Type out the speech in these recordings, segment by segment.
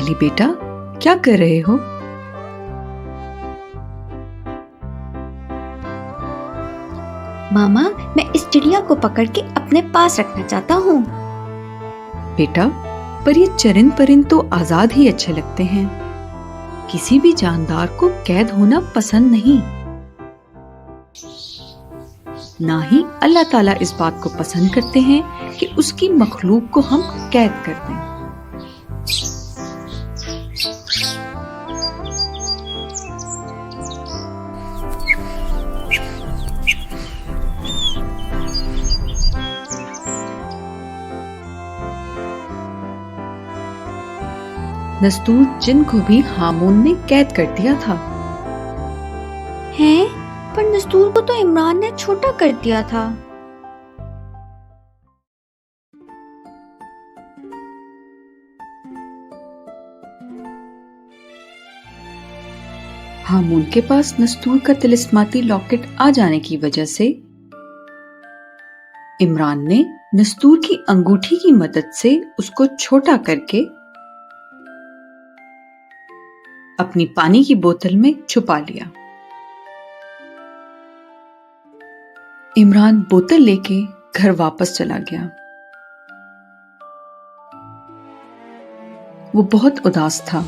अली बेटा, क्या कर रहे हो? मामा, मैं इस चिड़िया को पकड़ के अपने पास रखना चाहता हूँ। बेटा, पर ये चरिंद परिंद तो आजाद ही अच्छे लगते हैं। किसी भी जानदार को कैद होना पसंद नहीं। ना ही अल्लाह ताला इस बात को पसंद करते हैं कि उसकी मखलूक को हम कैद कर दें। नस्तूर जिन को भी हामून ने कैद कर दिया था। हैं? पर नस्तूर को तो इमरान ने छोटा कर दिया था। हामून के पास नस्तूर का तिलिस्माती लॉकेट आ जाने की वजह से इमरान ने नस्तूर की अंगूठी की मदद से उसको छोटा करके अपनी पानी की बोतल में छुपा लिया। इमरान बोतल लेके घर वापस चला गया। वो बहुत उदास था।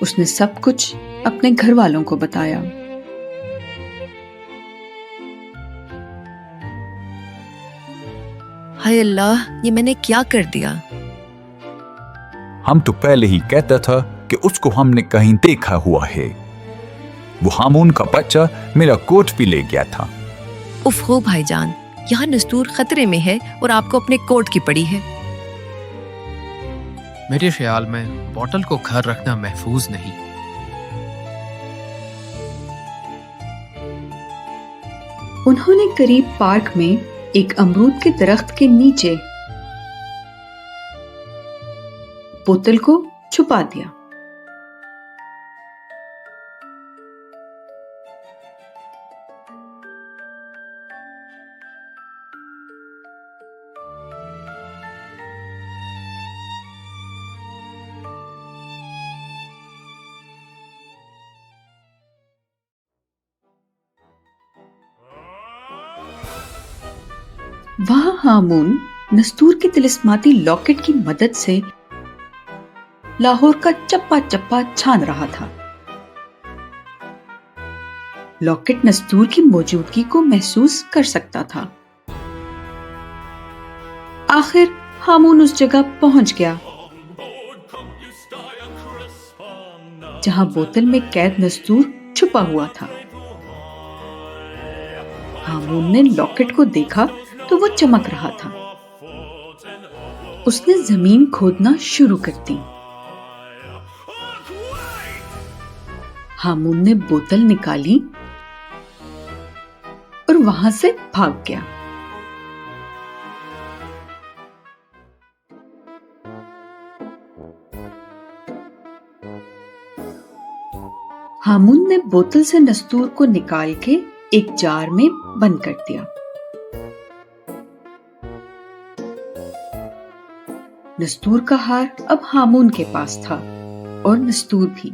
उसने सब कुछ अपने घर वालों को बताया। हाय अल्लाह, ये मैंने क्या कर दिया? हम तो पहले ही कहता था कि उसको हमने कहीं देखा हुआ है। वो हामून का बच्चा मेरा कोट भी ले गया था। उफ हो भाईजान, यहाँ नस्तूर खतरे में है और आपको अपने कोट की पड़ी है। मेरे ख्याल में बोतल को घर रखना महफूज नहीं। उन्होंने करीब पार्क में एक अमरूद के दरख्त के नीचे बोतल को छुपा दिया। वहां हामून नस्तूर के तिलिस्माती लॉकेट की मदद से लाहौर का चप्पा चप्पा छान रहा था। लॉकेट नस्तूर की मौजूदगी को महसूस कर सकता था। आखिर हामून उस जगह पहुंच गया जहां बोतल में कैद नस्तूर छुपा हुआ था। हामून ने लॉकेट को देखा तो वो चमक रहा था। उसने जमीन खोदना शुरू कर दी। हामून ने बोतल निकाली और वहां से भाग गया। हामून ने बोतल से नस्तूर को निकाल के एक जार में बंद कर दिया। नस्तूर का हार अब हामून के पास था और नस्तूर भी।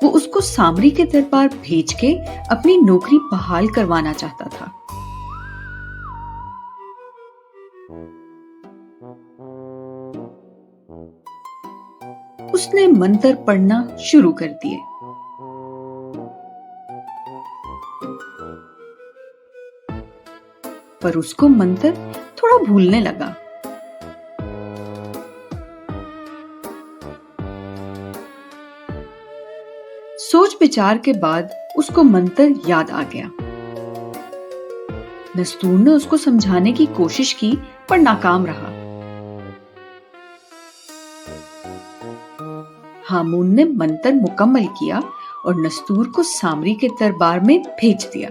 वो उसको सामरी के दरबार भेज के अपनी नौकरी बहाल करवाना चाहता था। उसने मंत्र पढ़ना शुरू कर दिए। पर उसको मंत्र थोड़ा भूलने लगा। सोच विचार के बाद उसको मंत्र याद आ गया। नस्तूर ने उसको समझाने की कोशिश की पर नाकाम रहा। हामून ने मंत्र मुकम्मल किया और नस्तूर को सामरी के दरबार में भेज दिया।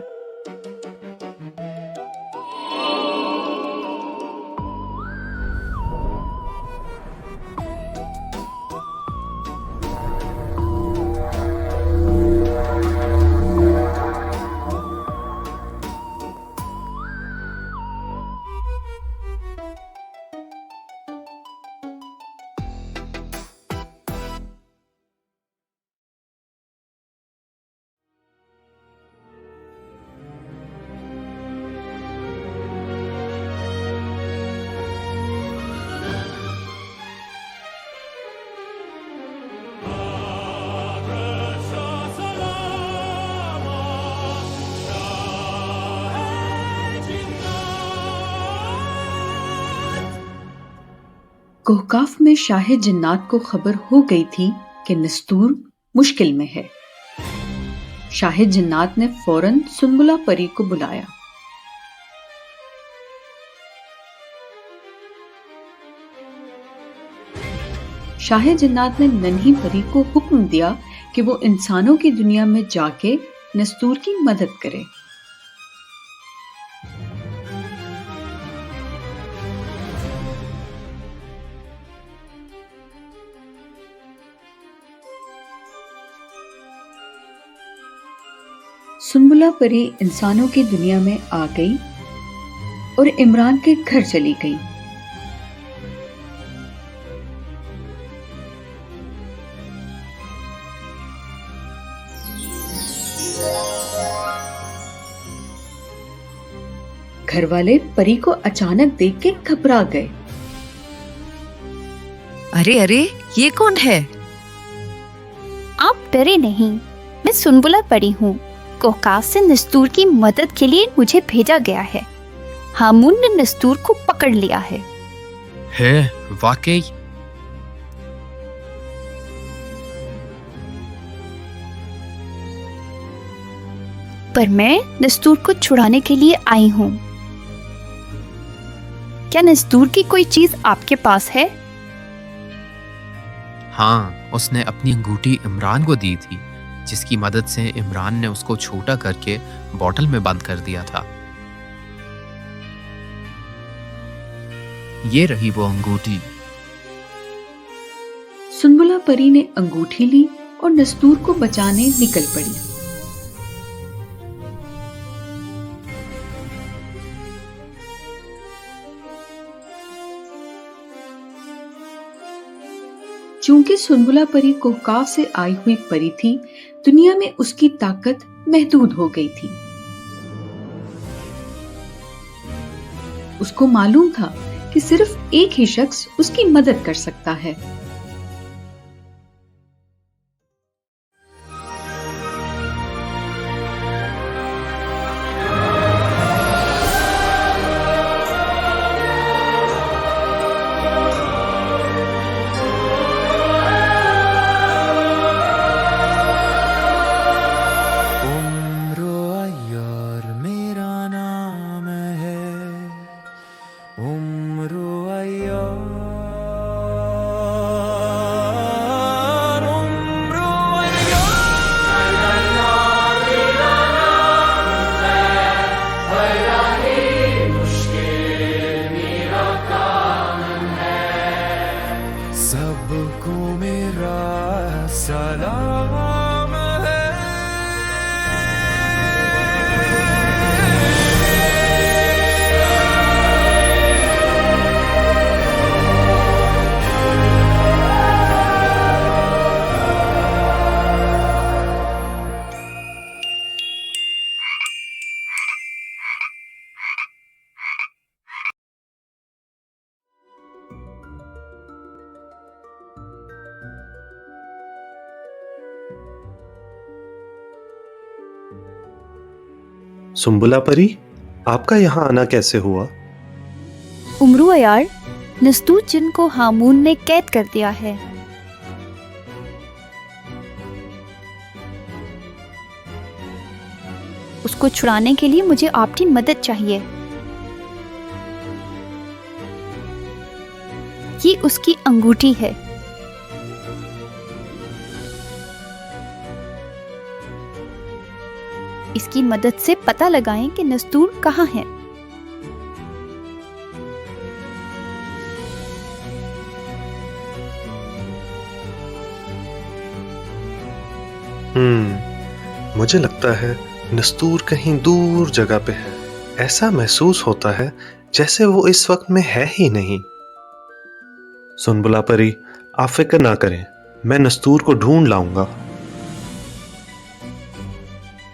कोहकाफ में शाह जिन्नात को खबर हो गई थी कि नस्तूर मुश्किल में है। शाह जिन्नात ने फौरन सुनबुला परी को बुलाया। शाह जिन्नात ने नन्ही परी को हुक्म दिया कि वो इंसानों की दुनिया में जाके नस्तूर की मदद करे। सुनबुला परी इंसानों की दुनिया में आ गई और इमरान के घर चली गई। घर वाले परी को अचानक देख के घबरा गए। अरे अरे, ये कौन है? आप डरे नहीं, मैं सुनबुला परी हूँ। कोहकाफ से नस्तूर की मदद के लिए मुझे भेजा गया है। हामून ने नस्तूर को पकड़ लिया है। वाकई? पर मैं नस्तूर को छुड़ाने के लिए आई हूँ। क्या नस्तूर की कोई चीज आपके पास है? हाँ, उसने अपनी अंगूठी इमरान को दी थी, जिसकी मदद से इमरान ने उसको छोटा करके बोतल में बंद कर दिया था। ये रही वो अंगूठी। सुनबुला परी ने अंगूठी ली और नस्तूर को बचाने निकल पड़ी। चूंकि सुनबुला परी कोहकाफ से आई हुई परी थी, दुनिया में उसकी ताकत महदूद हो गई थी। उसको मालूम था कि सिर्फ एक ही शख्स उसकी मदद कर सकता है। सबको मेरा सलाम है। सुंबुला परी, आपका यहाँ आना कैसे हुआ? उमरू अयार, नस्तूर जिन को हामून ने कैद कर दिया है। उसको छुड़ाने के लिए मुझे आपकी मदद चाहिए। ये उसकी अंगूठी है। इसकी मदद से पता लगाएं कि नस्तूर कहाँ है। मुझे लगता है नस्तूर कहीं दूर जगह पे है। ऐसा महसूस होता है जैसे वो इस वक्त में है ही नहीं। सुनबुला परी, आप फिक्र ना करें, मैं नस्तूर को ढूंढ लाऊंगा।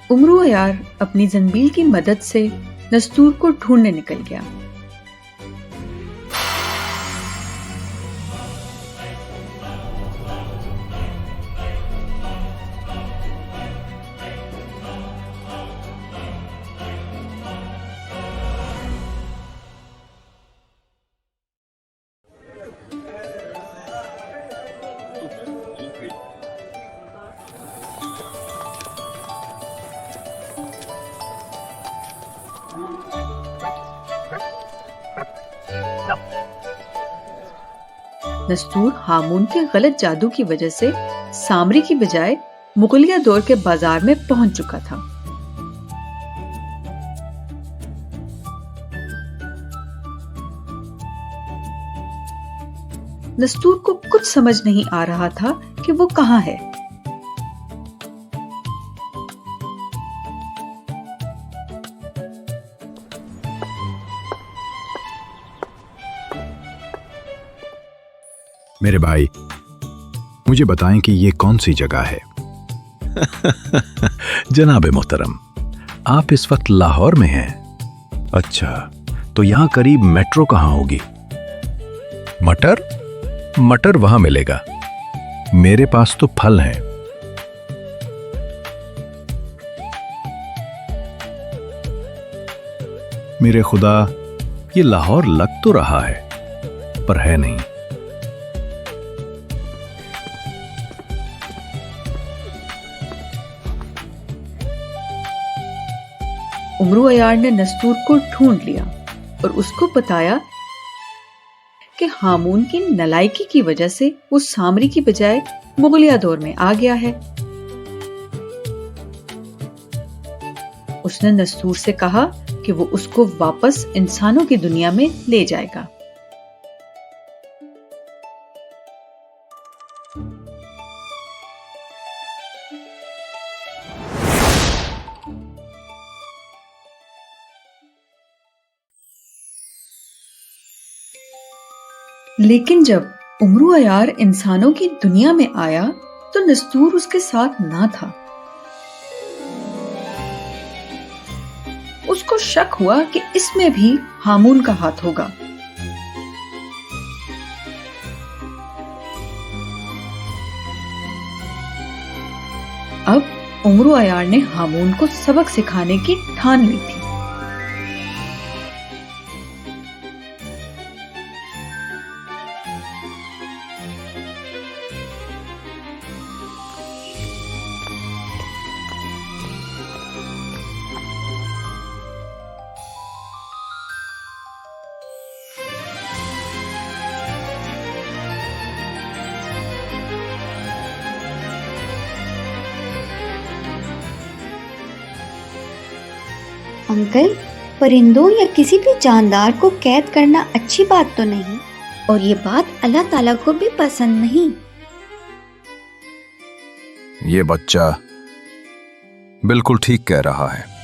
उमरू अयार अपनी जंबील की मदद से नस्तूर को ढूंढने निकल गया। नस्तूर हामून के गलत जादू की वजह से सामरी की बजाय मुगलिया दौर के बाजार में पहुंच चुका था। नस्तूर को कुछ समझ नहीं आ रहा था कि वो कहां है। मेरे भाई, मुझे बताएं कि ये कौन सी जगह है? जनाब मोहतरम, आप इस वक्त लाहौर में हैं। अच्छा, तो यहाँ करीब मेट्रो कहाँ होगी? मटर वहां मिलेगा। मेरे पास तो फल हैं। मेरे खुदा, ये लाहौर लग तो रहा है पर है नहीं। उमरू अयार ने नस्तूर को ढूंढ लिया और उसको बताया कि हामून की नलायकी की वजह से वो सामरी की बजाय मुगलिया दौर में आ गया है। उसने नस्तूर से कहा कि वो उसको वापस इंसानों की दुनिया में ले जाएगा। लेकिन जब उमरू अयार इंसानों की दुनिया में आया तो नस्तूर उसके साथ ना था। उसको शक हुआ कि इसमें भी हामून का हाथ होगा। अब उमरू अयार ने हामून को सबक सिखाने की ठान ली थी। अंकल, परिंदों या किसी भी जानदार को कैद करना अच्छी बात तो नहीं, और ये बात अल्लाह ताला को भी पसंद नहीं। ये बच्चा बिल्कुल ठीक कह रहा है।